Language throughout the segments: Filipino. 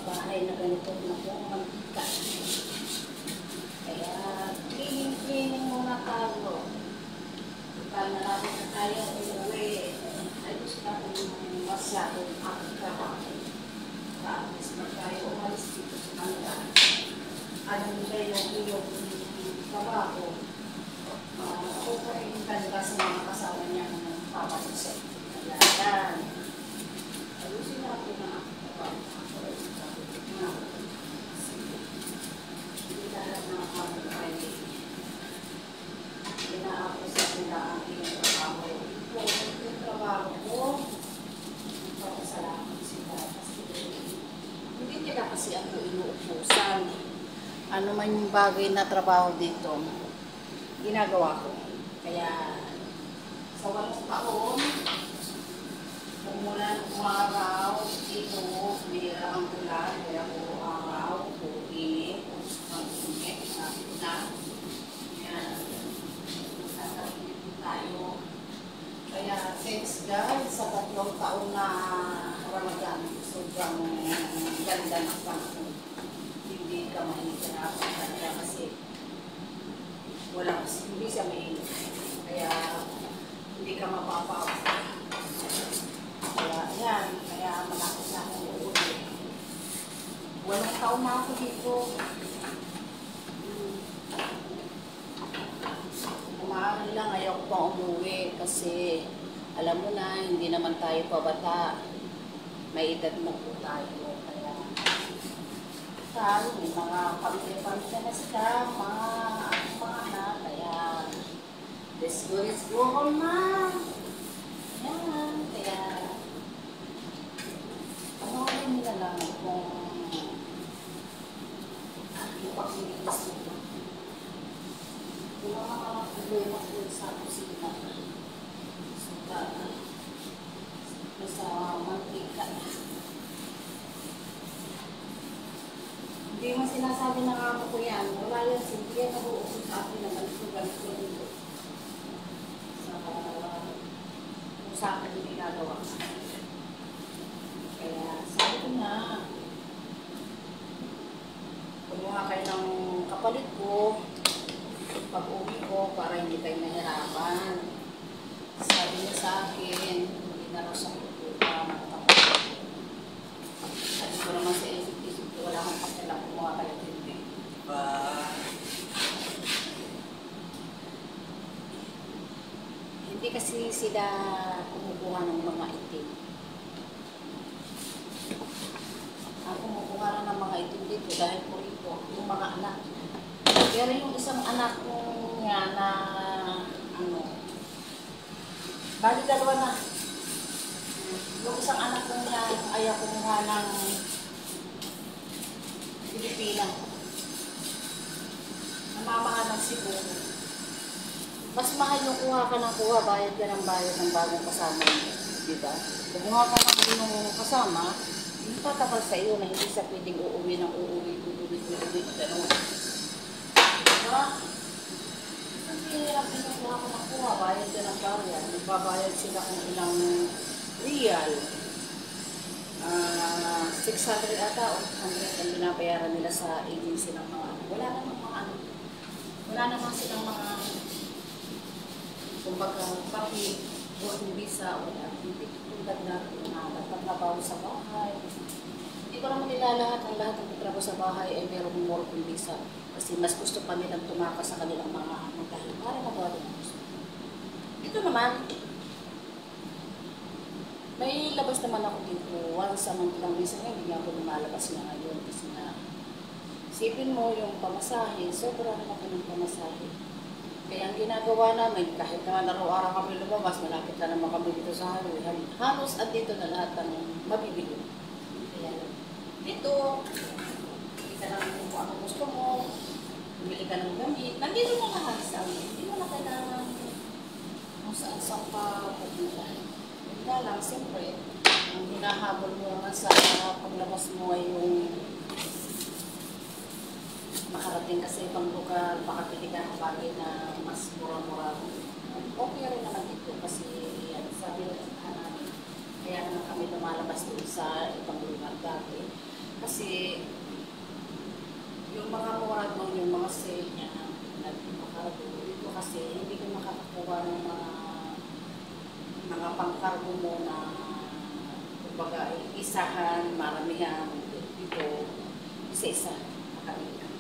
bahay na ganito na po mantika. Kaya cleaning muna tayo. Para na natin na tayo umuwi. Ay gusto na kung masyadong akit-kawa. Tapos na tayo umalis dito sa kanila. Ano nila yung trabaho. Ako po rin talaga sa mga kasama niya ng papatusay. Kaya yan. Ayusin natin na ako. Hindi lahat ng ako ay inaapos sa sila ang iyong trabaho. Yung trabaho ko, papasalamat sila. Hindi nila kasi ako inuupusan. Ano man yung bagay na trabaho dito, ginagawa ko. Kaya sa 8 taon, umulan, umaraw, ito, bihira ang ulan, kaya po araw, pugi, ang init, na. Yan. Tayo. Kaya thanks God sa 3 taon na Ramadan. Sobrang ganda ng panahon. Hindi ka mahihirapan talaga kasi wala kasi hindi siya mainit. Kaya hindi ka mapapaw. Kaya yan, kaya malaki na akong uuwi. 8 taon na ako dito. Umaari lang ayaw ko pang umuwi kasi alam mo na, hindi naman tayo pabata. May edad na po tayo. Kaya may mga pamilya na sila, mga anak. Kaya let's go home na. Yan, kaya ano rin nila lang kung yung pag-iigas nila. Yung mga problema ko sa kusina. Sa mantika. Hindi mo sinasabi ng amo ko yan. Wala yan, hindi yan nabuusin sa akin na ganito dito. Kung sa akin yung ginagawa. Kaya sabi ko na, kumuha kayo ng kapalit ko pag-uwi ko para hindi kayo nahirapan. Sabi niya sa akin, hindi na raw sa kutupa. Sabi ko naman sa isip-isip ko, wala akong pakialam kumuha kayo hindi. Hindi kasi sila kumukuha ng mga itim. Ang kumukuha na ng mga itim dito dahil po ito, yung mga anak. Pero yung isang anak ko niya na bali 2 na. Yung isang anak ko niya ayaw kumuha ng Pilipina. Namamahal ng Cebu. Mas mahal yung kuha ka ng kuha, bayad ka ng bayad ng bagong kasama niyo. Diba? Kung kuha ka ng kasama, hindi tatagal sa iyo na hindi siya pwedeng uuwi ng uuwi. Ganun. Diba? Kasi hirap din ang kuha ko ng kuha, bayad ka ng bayad. Nagbabayad sila kung ilang real. 600 ata o 100 ang binabayaran nila sa agency ng mga wala naman silang mga kumbaga pati working visa wala. Hindi tulad na nagtatrabaho sa bahay. Hindi ko naman nila lahat ng nagtatrabaho sa bahay ay mayroong working visa. Kasi mas gusto pa nilang tumakas sa kanilang mga dahil para magawa din ang gusto. Ito naman, may labas naman ako dito once a month lang. Minsan hindi ako lumalabas na ngayon kasi na isipin mo yung pamasahe, sobrang laki ng pamasahe. Kaya ang ginagawa namin, kahit naman araw-araw kami lumabas, malapit na naman kami dito sa highway. Halos at dito na lahat ng mabibili. Kaya dito, hindi ka lang kung ano gusto mo, bumili ka ng gamit, nandito na lahat sa amin. Hindi mo na kailangan kung saan-saan pa pupunta. Kaya lang, siyempre, ang hinahabol mo naman sa paglabas mo ay yung makarating kasi ibang lugar, baka pili ka ng bagay na mas mura-mura. Okay rin naman dito kasi sabi naman namin, kaya naman kami lumalabas doon sa ibang lugar dati. Kasi Kasi yung mga murad mo, yung mga sale niya, nagpakargo. Ito kasi hindi ka makakakuha ng mga pangkargo mo na kumbaga isahan, maramihan. Dito, isa-isa. Nakalimutan.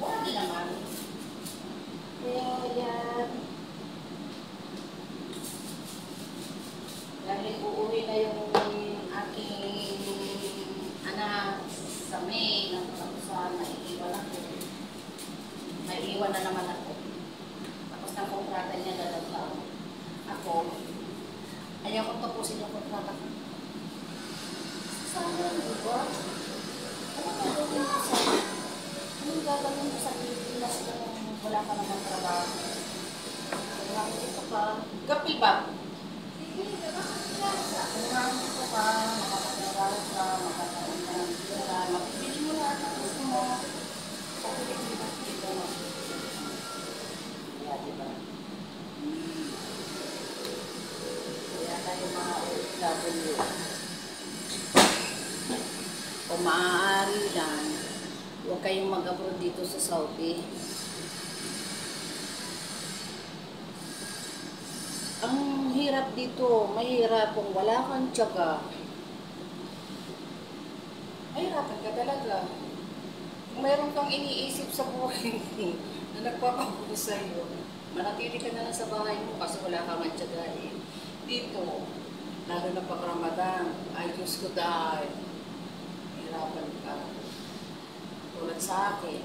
Wala din naman. Kaya yan. Dahil uuwi na yung aking anak sa May, nagkakapusan, naiiwan ako. Naiiwan na naman ako. Tapos ng kontrata niya dalawa. Ako, ayaw ko tapusin yung kontrata ko. Sana, di ba? Ano gagawin mo sa anong gagawin mo sa Pilipinas kung wala ka naman trabaho? Wala ko dito ka. Gapil ba? Kung dito ka, makakapagtrabaho ka, makakaroon ka ng pera, makibili mo lahat ng gusto mo. Sa Pilipinas dito, kaya diba? Kaya tayo mga OFW. O maaari lang, huwag kayong mag-abroad dito sa Saudi. Ang hirap dito, mahirap kung wala kang tiyaga. Mahirapan ka talaga. Kung mayroon kang iniisip sa buhay na nagpapabuti sa'yo, manatili ka na lang sa bahay mo kasi wala kang tiyaga. Dito, lalo na pag Ramadan, ay Diyos ko dahil. Hirapan ka. Tulad sa akin,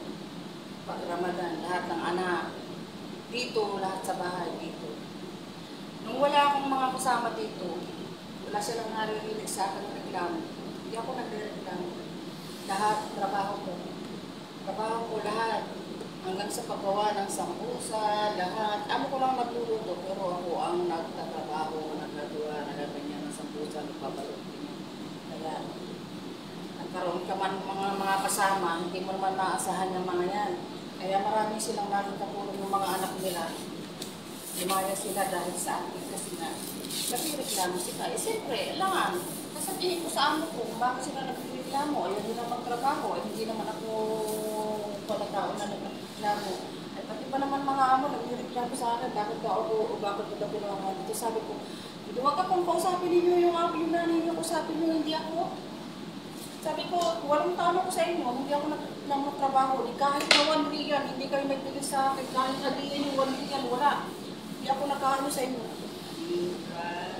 pag Ramadan, lahat ng anak, dito, lahat sa bahay, dito. Nung wala akong mga kasama dito, wala silang naririnig sa akin ng reklamo. Hindi ako nagreklamo. Lahat, trabaho ko. Trabaho ko lahat. Hanggang sa paggawa ng sambusa, lahat. Ano ko lang nagluluto, pero ako ang nagtatrabaho, nagagawa, nagaganyan ng sambusa, nagpabalot din. Kaya, nagkaroon ka man mga kasama, hindi mo naman naasahan ng mga yan. Kaya marami silang nakikatulong ng mga anak nila. Lumaya sila dahil sa akin kasi nga, nagreklamo sila. Eh, siyempre, alangan. Kasabihin ko sa amo ko, bakit sila nagreklamo? Ayaw nila magtrabaho. Hindi naman ako pala tao na nagreklamo. Ay, pati pa naman mga amo, nagreklamo sa akin, bakit ka ako, o bakit ko na pinangaman dito. Sabi ko, huwag ka pang kausapin ninyo yung nanay niyo, kausapin niyo, hindi ako. Sabi ko, walang tama ko sa inyo, hindi ako nagtrabaho. Kahit na 1 million, hindi kayo nagbigay sa akin. Kahit sabihin yung 1 million, wala. Hindi ako nakaano sa inyo.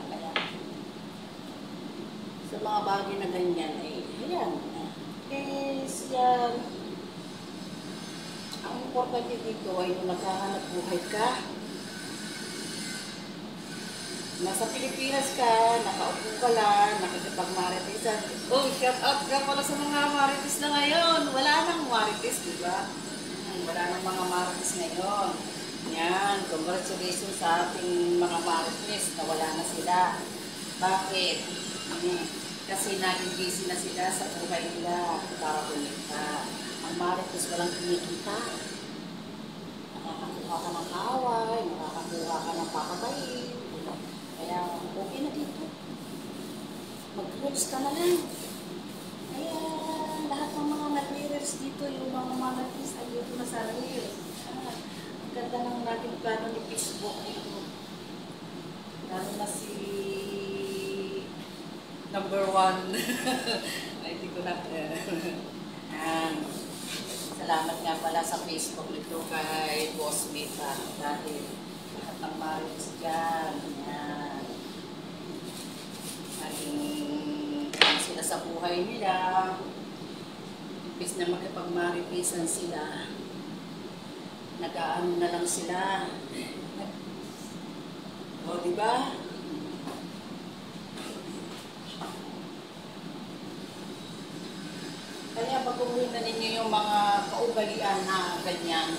Kaya, sa mga bagay na ganyan, ayan. Is, yan. Ang importante dito ay kung naghahanap buhay ka, nasa Pilipinas ka, nakaupo ka lang, nakikipag-maritisan. Oh, shout out ka pala sa mga maritis na ngayon. Wala nang maritis, di ba? Wala nang mga maritis ngayon. Yan, congratulations sa ating mga maritis na wala na sila. Bakit? Kasi naging busy na sila sa buhay nila para kumita. Ang maritis walang kinikita. Nakakakuha ka ng kaway, nakakakuha ka ng pakatayin. Kaya, okay na dito. Mag-reels ka na lang. Kaya, lahat ng mga nag-reels dito, yung mga maritis ay dito na sa reels. Ang ganda ng naging plano ni Facebook dito. Lalo na si number 1. Ay, hindi ko na. Salamat nga pala sa Facebook nito kay Boss Mita. Dahil lahat ng maritis dyan. Yan. Naging sila sa buhay nila. Imbis na makipagmaritisan sila, nag-aano na lang sila. O, diba? Kaya baguhin na ninyo yung mga kaugalian na ganyan.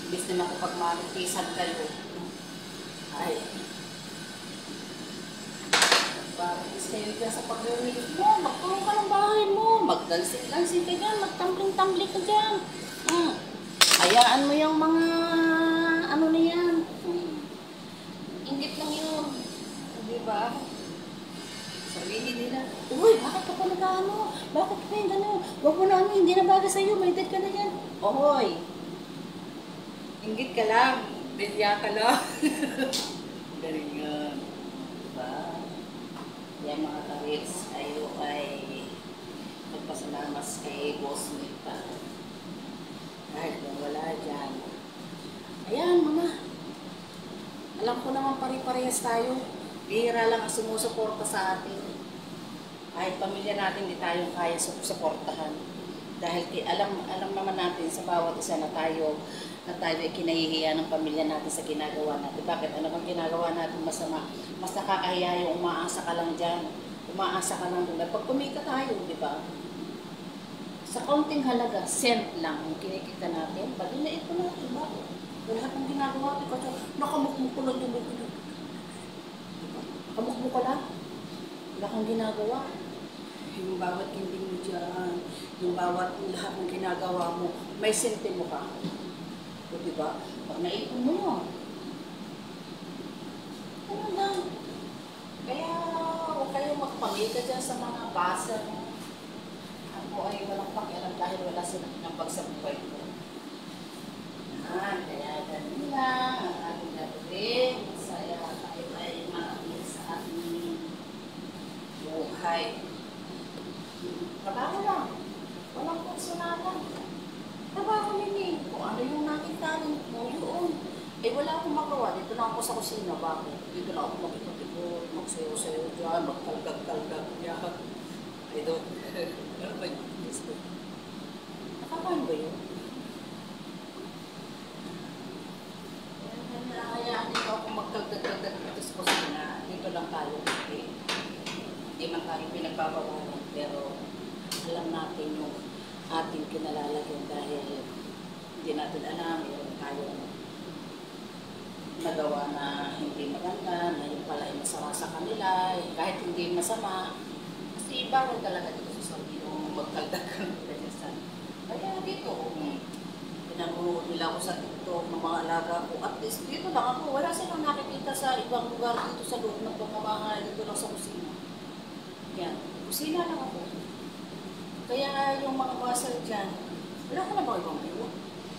Imbis na makipagmaritisan kayo. Ay. Maritis kayo dyan sa pag-release mo. Magtulong ka ng bahay mo. Magdansin-dansin ka dyan. Magtambling-tambling ka dyan. Hayaan mo yung mga ano na yan. Ingit lang yun. Diba? Sabihin nila, uy, bakit ka pa nag-ano? Bakit ka yung gano'n? Huwag mo na ano, hindi na bagay sa'yo, may edad ka na yan. Ohoy, inggit ka lang, bilya ka lang. Galing yan. Diba? Yan mga karits, ayo ay magpasalamat kay Boss Mita. Kahit kung wala dyan. Ayan, mga. Alam ko naman pare-parehas tayo. Bihira lang ang sumusuporta sa atin. Kahit pamilya natin, hindi tayo kaya suportahan. Dahil alam naman natin sa bawat isa na tayo ay kinahihiya ng pamilya natin sa ginagawa natin. Bakit? Ano bang ginagawa natin masama? Mas nakakahiya yung umaasa ka lang dyan. Umaasa ka lang doon. Pag kumita tayo, di ba? Sa kaunting halaga, cent lang ang kinikita natin. Balinaid ko natin, bakit? Lahat ng ginagawa natin, kasi nakamukmuk ko lang yung bukid. Nakamukmuk ko lang. Wala kang ginagawa. Yung bawat hindi mo dyan, yung bawat lahat ng ginagawa mo, may sentimo ka. O diba? Pag naipon mo yun. Ano lang. Kaya huwag kayong magpamita dyan sa mga basa. Ako ay walang pakialam dahil wala silang nambag sa buhay ko. Kaya ganun lang ang ating gagawin. Masaya tayo ay maraming sa ating buhay. Trabaho lang. Walang personalan. Trabaho nini. Kung ano yung nating talent mo, yun. Eh wala akong magawa. Dito na ako sa kusina. Bakit? Dito na ako makikipag-ipot, magsayo-sayo dyan, magkalgag-kalgag niya. I don't. Ano ba yun? Nakakaano ba yun? Kaya dito ako magkalgag-kalgag dito sa kusina. Dito lang tayo. Hindi man tayo pinagbabawalan. Pero alam natin yung ating kinalalagyan dahil hindi natin alam yung tayo nagawa na hindi maganda, na yung pala ay masama sa kanila, kahit hindi masama. Kasi bawal talaga dito sa sabi yung magkaldagan nila sa. Kaya dito, pinanunood nila ako sa TikTok ng mga alaga ko. At least dito lang ako, wala silang nakikita sa ibang lugar dito sa loob ng pagmamahay, dito lang sa kusina. Yan, kusina lang ako. Kaya yung mga basal dyan, wala ka na ba ibang view?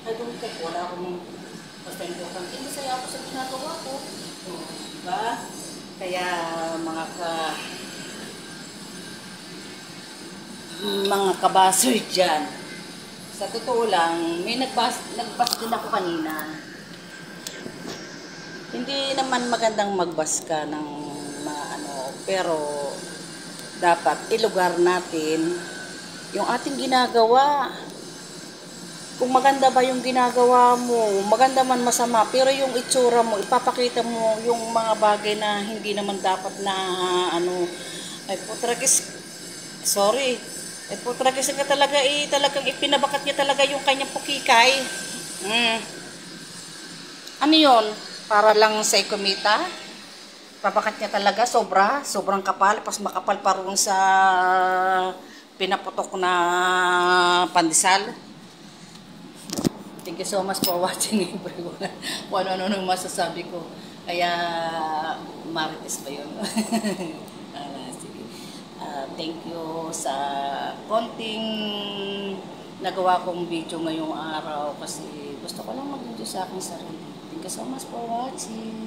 I don't think, wala akong basta important. Masaya ako sa ginagawa ko. Diba? Kaya mga kabasal dyan, sa totoo lang, may nagbas din ako kanina. Hindi naman magandang magbas ka ng pero dapat ilugar natin yung ating ginagawa. Kung maganda ba yung ginagawa mo, maganda man masama, pero yung itsura mo, ipapakita mo yung mga bagay na hindi naman dapat na ay putrakis, sorry, ay putrakis ka talaga, talagang ipinabakat niya talaga yung kanyang pukikay. Ano yun? Para lang sa kumita? Pabakat niya talaga, sobrang kapal, pas makapal pa rin sa pinaputok na pandesal. Thank you so much for watching everyone. Kung ano masasabi ko. Kaya, Marites ba yun? Sige. Thank you sa konting nagawa kong video ngayong araw kasi gusto ko lang mag-video sa aking sarili. Thank you so much for watching.